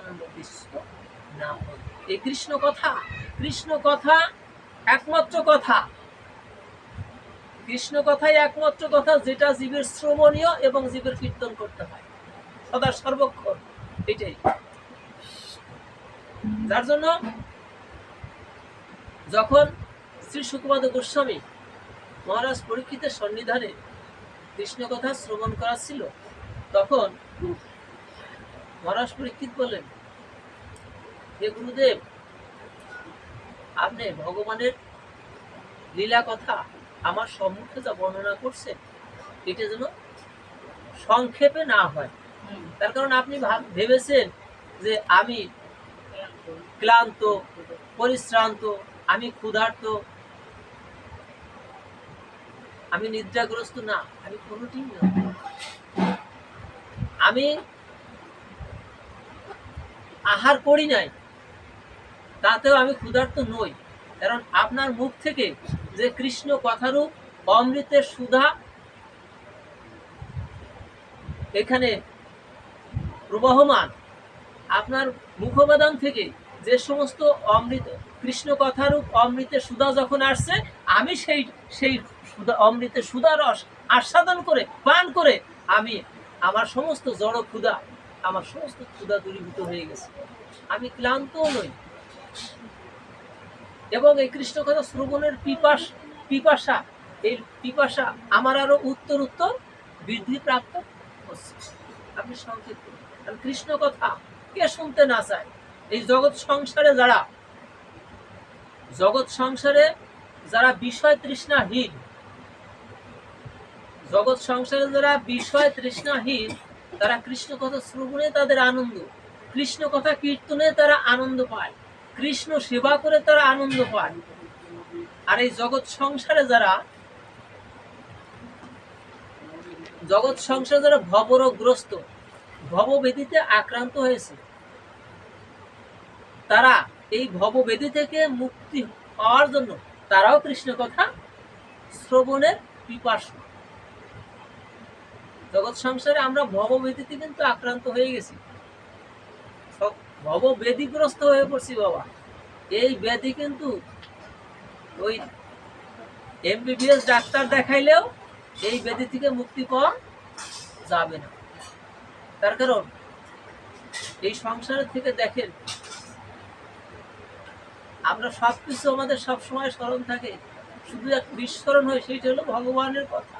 যেন ব্যস্ত না হই। এই কৃষ্ণ কথা একমাত্র কথা, কৃষ্ণ কথাই একমাত্র কথা যেটা জীবের শ্রবণীয় এবং জীবের কীর্তন করতে হয় সদা সর্বক্ষণ। এটাই যার জন্য যখন শ্রী শুকবাদ গোস্বামী মহারাজ পরীক্ষিতের সন্নিধানে কৃষ্ণ কথা শ্রবণ করা ছিল, তখন মহারাজ পরীক্ষিত বললেন, হে গুরুদেব, আপনি ভগবানের লীলা কথা আমার সম্মুখে যা বর্ণনা করছেন এটা যেন সংক্ষেপে না হয়। তার কারণ আপনি ভেবেছেন যে আমি ক্লান্ত, পরিশ্রান্ত, আমি ক্ষুধার্ত, আমি নিদ্রাগ্রস্ত। না, আমি কোনোটি না। আমি আহার করি নাই, তাতেও আমি ক্ষুধার্ত নই। কারণ আপনার মুখ থেকে যে কৃষ্ণ কথারূপ অমৃতের সুধা এখানে প্রবহমান, আপনার মুখবাদান থেকে যে সমস্ত অমৃত কৃষ্ণ কথারূপ অমৃতের সুধা যখন আসছে, আমি সেই অমৃতের সুধা রস আস্বাদন করে পান করে আমি আমার সমস্ত জড় ক্ষুধা, আমার সমস্ত ক্ষুধা দূরীভূত হয়ে গেছে। আমি ক্লান্তও নই এবং এই কৃষ্ণ কথা শ্রবণের পিপাসা, এই পিপাসা আমার আরো উত্তর বৃদ্ধি প্রাপ্ত হচ্ছে। আপনি সংক্ষেপ করুন, কারণ কৃষ্ণ কথা কে শুনতে না চায়? এই জগৎ সংসারে যারা বিষয় তৃষ্ণাহীন, জগৎ সংসারে যারা বিষয় তৃষ্ণাহীন, তারা কৃষ্ণ কথা শ্রবণে তাদের আনন্দ, কৃষ্ণ কথা কীর্তনে তারা আনন্দ পায়, কৃষ্ণ সেবা করে তারা আনন্দ পায়। আর এই জগৎ সংসারে যারা ভবরোগগ্রস্ত, ভববেদিতে আক্রান্ত হয়েছে, তারা এই ভববেদি থেকে মুক্তি পাওয়ার জন্য তারাও কৃষ্ণ কথা শ্রবণের পিপাসু। জগৎ সংসারে আমরা ভববেদিতে কিন্তু আক্রান্ত হয়ে গেছি, ভববেদিগ্রস্ত হয়ে পড়ছি বাবা। এই ব্যাধি কিন্তু ওই এমবিবিএস ডাক্তার দেখাইলেও এই ব্যাধি থেকে মুক্তি পাওয়া যাবে না। তার কারণ এই সংসারের থেকে দেখেন, আমরা সবকিছু আমাদের সবসময় স্মরণ থাকে, শুধু এক বিস্মরণ হয়, সেইটা হলো ভগবানের কথা।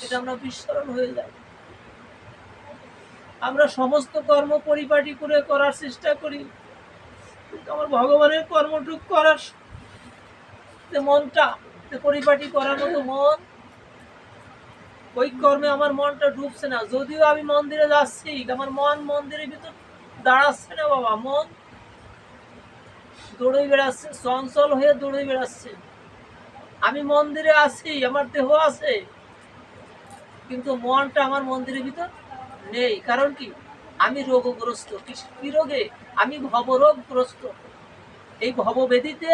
এটা আমরা বিস্মরণ হয়ে যায়। আমরা সমস্ত কর্ম পরিপাটি করে করার চেষ্টা করি, কিন্তু আমার ভগবানের কর্মটুক করার মনটা পরিপাটি করার মতো মন, ওই কর্মে আমার মনটা ডুবছে না। যদিও আমি মন্দিরে যাচ্ছি, আমার মন মন্দিরের ভিতর দাঁড়াচ্ছে না বাবা। মন দৌড়ে বেড়াচ্ছে, চঞ্চল হয়ে দৌড়ে বেড়াচ্ছে। আমি মন্দিরে আছি, আমার দেহ আছে, কিন্তু মনটা আমার মন্দিরের ভিতর নেই। কারণ কি? আমি রোগগ্রস্ত। কি রোগে? আমি ভবরোগগ্রস্ত। এই ভববেদিতে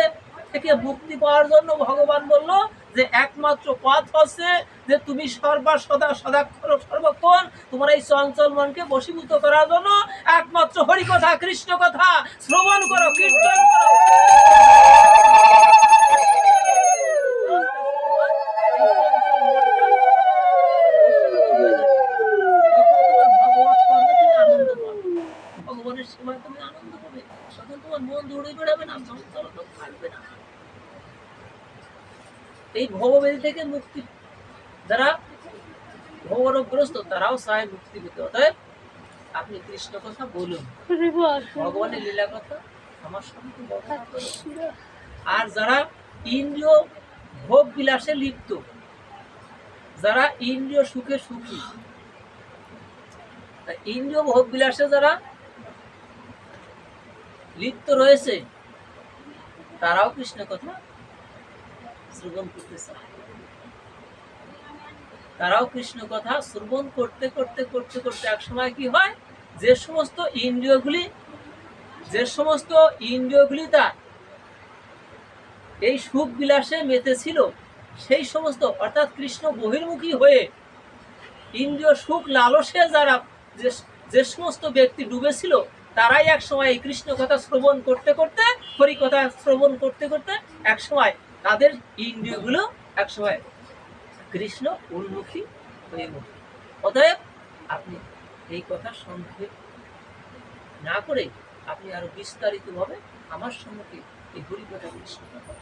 থেকে মুক্তি পাওয়ার জন্য ভগবান বলল যে একমাত্র পথ হচ্ছে যে তুমি সর্বক্ষণ তোমার এই চঞ্চল মনকে বশীভূত করার জন্য একমাত্র হরিকথা, কৃষ্ণ কথা শ্রবণ করো, কীর্তন করো। ভগবানের সেবায় তুমি আনন্দ পাবে, তখন তোমার মন দৌড়ে বেড়াবে না, চঞ্চলতা থাকবে না। এই ভববেদি থেকে মুক্তি, যারা ভবরোগগ্রস্ত তারাও চায় মুক্তি পেতে। অতএব আপনি কৃষ্ণ কথা বলুন, ভগবানের লীলা কথা আমার সঙ্গে বর্ণনা করুন। আর যারা ইন্দ্রিয় ভোগ বিলাসে লিপ্ত, যারা ইন্দ্রিয় সুখে সুখী, ইন্দ্রিয় ভোগ বিলাসে যারা লিপ্ত রয়েছে, তারাও কৃষ্ণ কথা শ্রবণ করতে চায়। তারাও কৃষ্ণ কথা শ্রবণ করতে করতে করতে করতে এক সময় কি হয়, যে সমস্ত ইন্দ্রিয়গুলি তার এই সুখ বিলাসে মেতেছিল, সেই সমস্ত অর্থাৎ কৃষ্ণ বহির্মুখী হয়ে ইন্দ্রিয় সুখ লালসে যারা যে যে সমস্ত ব্যক্তি ডুবেছিল তারাই এক সময় এই কৃষ্ণ কথা শ্রবণ করতে করতে, হরি কথা শ্রবণ করতে করতে এক সময় তাদের ইন্দ্রিয়গুলো এক সময় কৃষ্ণ উন্মুখী হয়ে ওঠে। অতএব আপনি এই কথা সংক্ষেপ না করে আপনি আরো বিস্তারিতভাবে আমার সম্মুখে এই হরি কথা কৃষ্ণ কথা